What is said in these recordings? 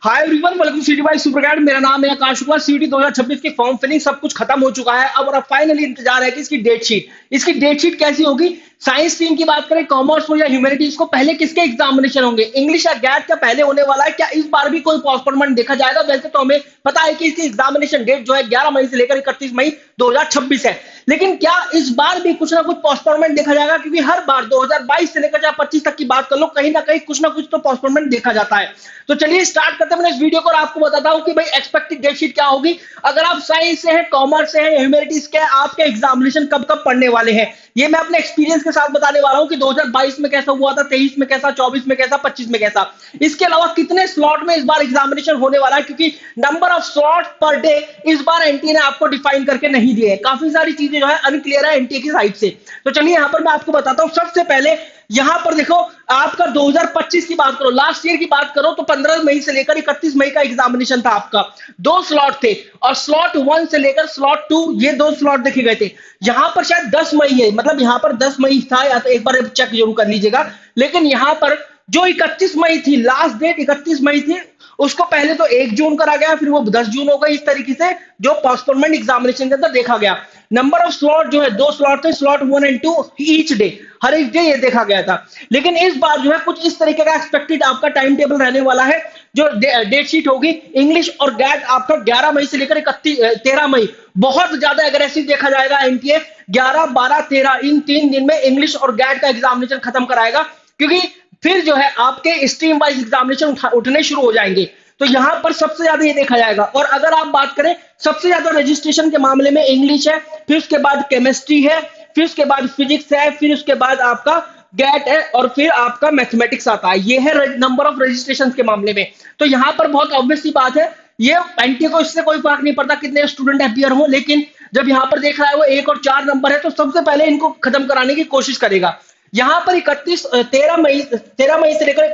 Hi everyone, welcome to city by super guide. मेरा नाम है आकाश कुमार। सीटी 2026 की फॉर्म फिलिंग सब कुछ खत्म हो चुका है। अब फाइनली इंतजार है कि इसकी डेट शीट कैसी होगी। साइंस स्ट्रीम की बात करें, कॉमर्स हो या ह्यूमैनिटीज को, पहले किसके एग्जामिनेशन होंगे, इंग्लिश या गैट क्या पहले होने वाला है, क्या इस बार भी कोई पोस्टपोनमेंट देखा जाएगा। वैसे तो हमें पता है कि इसकी एग्जामिनेशन डेट जो है 11 मई से लेकर 31 मई 2026 है, लेकिन क्या इस बार भी कुछ ना कुछ पोस्टपोनमेंट देखा जाएगा, क्योंकि हर बार 2022 से लेकर चाहे 25 तक की बात कर लो, कहीं ना कहीं कुछ ना कुछ तो पोस्टपोनमेंट देखा जाता है। तो चलिए स्टार्ट करते हैं इस वीडियो को और आपको बताता हूं कि भाई एक्सपेक्टेड डेट शीट क्या होगी। अगर आप साइंस से हैं, कॉमर्स से हैं, ह्यूमैनिटीज के, आपके एग्जामिनेशन कब कब पढ़ने वाले हैं, ये मैं अपने एक्सपीरियंस के साथ बताने वाला हूं कि 2022 में कैसा हुआ था, 23 में कैसा, 24 में कैसा, 25 में कैसा। इसके अलावा कितने स्लॉट में इस बार एग्जामिनेशन होने वाला है, क्योंकि number of slot per day इस बार एनटीए ने आपको डिफाइन करके नहीं दिए। काफी सारी चीजें जो है अनक्लियर है एनटीए की साइड से। तो चलिए यहां पर मैं आपको बताता हूं। सबसे पहले यहां पर देखो, आपका 2025 की बात करो, लास्ट ईयर की बात करो, तो 15 मई से लेकर 31 मई का एग्जामिनेशन था आपका। 2 स्लॉट थे और स्लॉट 1 से लेकर स्लॉट 2, ये 2 स्लॉट देखे गए थे। यहां पर शायद 10 मई है, मतलब यहां पर 10 मई था, या तो एक बार चेक जरूर कर लीजिएगा। लेकिन यहां पर जो 31 मई थी, लास्ट डेट 31 मई थी, उसको पहले तो 1 जून करा गया, फिर वो 10 जून हो गई। इस तरीके से जो पोस्टपोनमेंट एग्जामिनेशन के अंदर देखा गया। नंबर ऑफ स्लॉट जो है 2 स्लॉट थे, स्लॉट 1 और 2 ईच डे, हर एक डे ये देखा गया था। लेकिन इस बार जो है कुछ इस तरीके का एक्सपेक्टेड आपका टाइम टेबल रहने वाला है। जो डेट शीट होगी, इंग्लिश और गैट आपका 11 मई से लेकर 13 मई, बहुत ज्यादा एग्रेसिव देखा जाएगा। एनटीए 11, 12, 13 इन 3 दिन में इंग्लिश और गैट का एग्जामिनेशन खत्म कराएगा, क्योंकि फिर जो है आपके स्ट्रीम वाइज एग्जामिनेशन उठने शुरू हो जाएंगे। तो यहां पर सबसे ज्यादा ये देखा जाएगा। और अगर आप बात करें, सबसे ज्यादा रजिस्ट्रेशन के मामले में इंग्लिश है, फिर उसके बाद केमिस्ट्री है, फिर उसके बाद फिजिक्स है, फिर उसके बाद आपका गैट है, और फिर आपका मैथमेटिक्स आता है। ये है नंबर ऑफ रजिस्ट्रेशन के मामले में। तो यहां पर बहुत ऑब्वियस सी बात है, ये एनटीए को इससे कोई फर्क नहीं पड़ता कितने स्टूडेंट अपियर हो, लेकिन जब यहां पर देख रहा है वो 1 और 4 नंबर है, तो सबसे पहले इनको खत्म कराने की कोशिश करेगा। यहां पर 13 मई से लेकर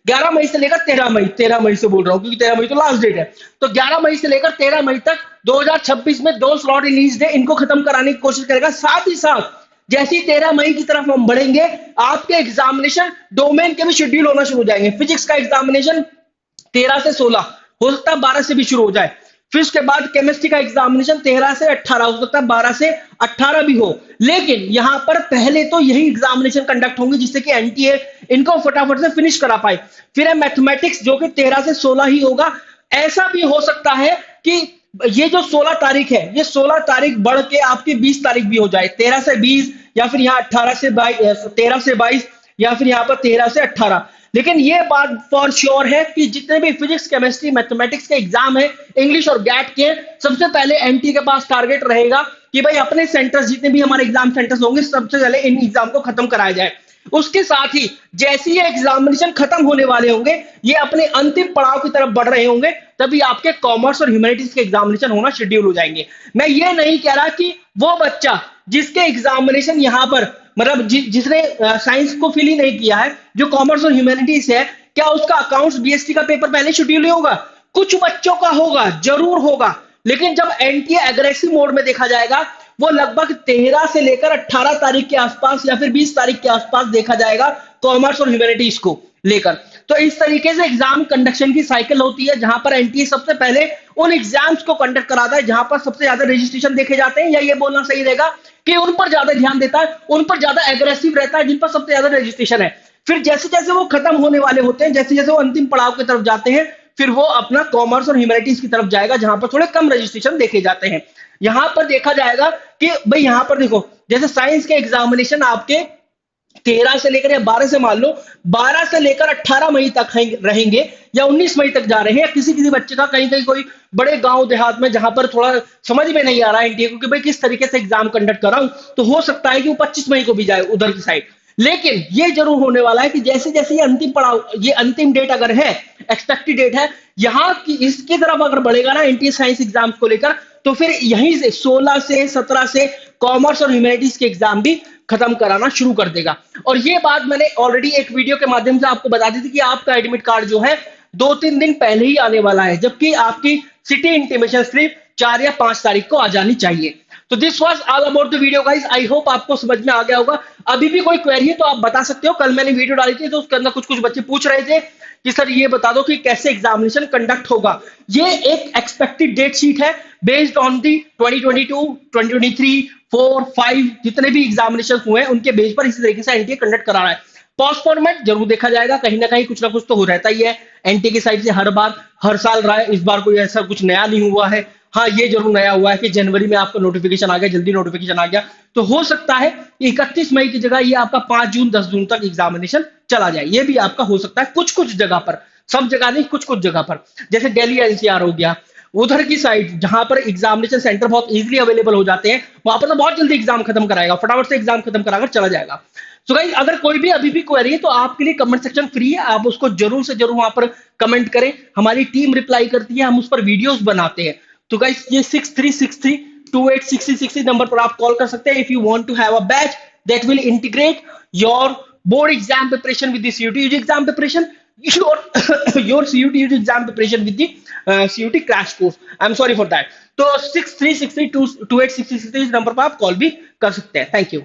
11 मई से लेकर 13 मई से बोल रहा हूं, क्योंकि 13 मई तो लास्ट डेट है। तो 11 मई से लेकर 13 मई तक 2026 में 2 स्लॉट रिलीज डे, इनको खत्म कराने की कोशिश करेगा। साथ ही साथ जैसे ही 13 मई की तरफ हम बढ़ेंगे, आपके एग्जामिनेशन डोमेन के भी शेड्यूल होना शुरू हो जाएंगे। फिजिक्स का एग्जामिनेशन 13 से 16, हो सकता है 12 से भी शुरू हो जाए। फिर उसके बाद केमिस्ट्री का एग्जामिनेशन 13 से 18, हो सकता है 12 से 18 भी हो। लेकिन यहां पर पहले तो यही एग्जामिनेशन कंडक्ट होंगे, जिससे कि एनटीए इनको फटाफट से फिनिश करा पाए। फिर है मैथमेटिक्स, जो कि 13 से 16 ही होगा। ऐसा भी हो सकता है कि ये जो 16 तारीख है, ये 16 तारीख बढ़ के आपकी 20 तारीख भी हो जाए, 13 से 20, या फिर यहाँ 18 से 22, 13 से 22, या फिर यहाँ पर 13 से 18। लेकिन ये बात फॉर श्योर है कि जितने भी फिजिक्स, केमिस्ट्री, मैथमेटिक्स के एग्जाम है, इंग्लिश और गैट के, सबसे पहले एनटी के पास टारगेट रहेगा कि भाई अपने सेंटर्स, जितने भी हमारे एग्जाम सेंटर्स होंगे, सबसे पहले इन एग्जाम को खत्म कराया जाए। उसके साथ ही जैसे ये एग्जामिनेशन खत्म होने वाले होंगे, ये अपने अंतिम पड़ाव की तरफ बढ़ रहे होंगे, तभी आपके कॉमर्स और ह्यूमैनिटीज के एग्जामिनेशन होना शेड्यूल हो जाएंगे। मैं ये नहीं कह रहा कि वो बच्चा जिसके एग्जामिनेशन यहां पर, मतलब जिसने साइंस को फिल ही नहीं किया है, जो कॉमर्स और ह्यूमैनिटीज है, क्या उसका अकाउंट्स बीएससी का पेपर पहले शेड्यूल नहीं होगा? कुछ बच्चों का होगा, जरूर होगा। लेकिन जब एनटीए एग्रेसिव मोड में देखा जाएगा, वो लगभग 13 से लेकर 18 तारीख के आसपास या फिर 20 तारीख के आसपास देखा जाएगा, कॉमर्स और ह्यूमैनिटीज को लेकर। तो इस तरीके से एग्जाम कंडक्शन की साइकिल होती है, जहां पर एनटीए सबसे पहले उन एग्जाम्स को कंडक्ट कराता है जहां पर सबसे ज्यादा रजिस्ट्रेशन देखे जाते हैं, या ये बोलना सही रहेगा कि उन पर ज्यादा ध्यान देता है, उन पर ज्यादा एग्रेसिव रहता है, जिन पर सबसे ज्यादा रजिस्ट्रेशन है। फिर जैसे जैसे वो खत्म होने वाले होते हैं, जैसे जैसे वो अंतिम पड़ाव की तरफ जाते हैं, फिर वो अपना कॉमर्स और ह्यूमैनिटीज की तरफ जाएगा, जहां पर थोड़े कम रजिस्ट्रेशन देखे जाते हैं। यहां पर देखा जाएगा कि भाई यहां पर देखो, जैसे साइंस के एग्जामिनेशन आपके 13 से लेकर, या 12 से मान लो, 12 से लेकर 18 मई तक रहेंगे, या 19 मई तक जा रहे हैं। या किसी किसी बच्चे का कहीं कहीं कोई बड़े गांव देहात में, जहां पर थोड़ा समझ में नहीं आ रहा है एनटीए को कि भाई किस तरीके से एग्जाम कंडक्ट कराऊं, तो हो सकता है कि वो 25 मई को भी जाए उधर की साइड। लेकिन ये जरूर होने वाला है कि जैसे जैसे ये अंतिम पड़ाव, ये अंतिम डेट अगर है, एक्सपेक्टेड डेट है, यहाँ की इसकी तरफ अगर बढ़ेगा ना एनटीए साइंस एग्जाम को लेकर, तो फिर यहीं से 16 से 17 से कॉमर्स और ह्यूमैनिटीज के एग्जाम भी खत्म कराना शुरू कर देगा। और ये बात मैंने ऑलरेडी एक वीडियो के माध्यम से आपको बता दी थी कि आपका एडमिट कार्ड जो है 2-3 दिन पहले ही आने वाला है, जबकि आपकी सिटी इंटीमेशन स्लिप 4 या 5 तारीख को आ जानी चाहिए। तो this was all about the video guys, I hope आपको समझ में आ गया होगा। अभी भी कोई क्वेरी है तो आप बता सकते हो। कल मैंने वीडियो डाली थी तो उसके अंदर कुछ कुछ बच्चे पूछ रहे थे कि सर ये बता दो कि कैसे एग्जामिनेशन कंडक्ट होगा। ये एक एक्सपेक्टेड डेट शीट है बेस्ड ऑन दी 2022, 2023, 4, 5 जितने भी एग्जामिनेशन हुए हैं उनके बेस पर इसी तरीके से एनटीए कंडक्ट करा रहा है। पोस्टपोनमेंट जरूर देखा जाएगा, कहीं ना कहीं कुछ ना कुछ तो हो रहता ही है एनटीए की साइड से, हर बार हर साल रहा है, इस बार कोई ऐसा कुछ नया नहीं हुआ है। हाँ ये जरूर नया हुआ है कि जनवरी में आपका नोटिफिकेशन आ गया, जल्दी नोटिफिकेशन आ गया, तो हो सकता है 31 मई की जगह ये आपका 5 जून 10 जून तक एग्जामिनेशन चला जाए, ये भी आपका हो सकता है कुछ कुछ जगह पर, सब जगह नहीं कुछ कुछ जगह पर। जैसे दिल्ली एनसीआर हो गया, उधर की साइड जहां पर एग्जामिनेशन सेंटर बहुत इजीली अवेलेबल हो जाते हैं, वहां पर तो बहुत जल्दी एग्जाम खत्म कराएगा, फटाफट से एग्जाम खत्म कराकर चला जाएगा। सो गाइस अगर कोई भी अभी भी क्वेरी है तो आपके लिए कमेंट सेक्शन फ्री है, आप उसको जरूर से जरूर वहां पर कमेंट करें, हमारी टीम रिप्लाई करती है, हम उस पर वीडियोस बनाते हैं। तो गाइस ये 6363286060 नंबर पर आप कॉल कर सकते हैं if you want to have a batch that will integrate your board exam preparation with the CUT UG exam preparation, your your CUT UG exam preparation with the CUT crash course. I'm sorry for that. तो 6363286060 number पर आप call भी कर सकते हैं। Thank you.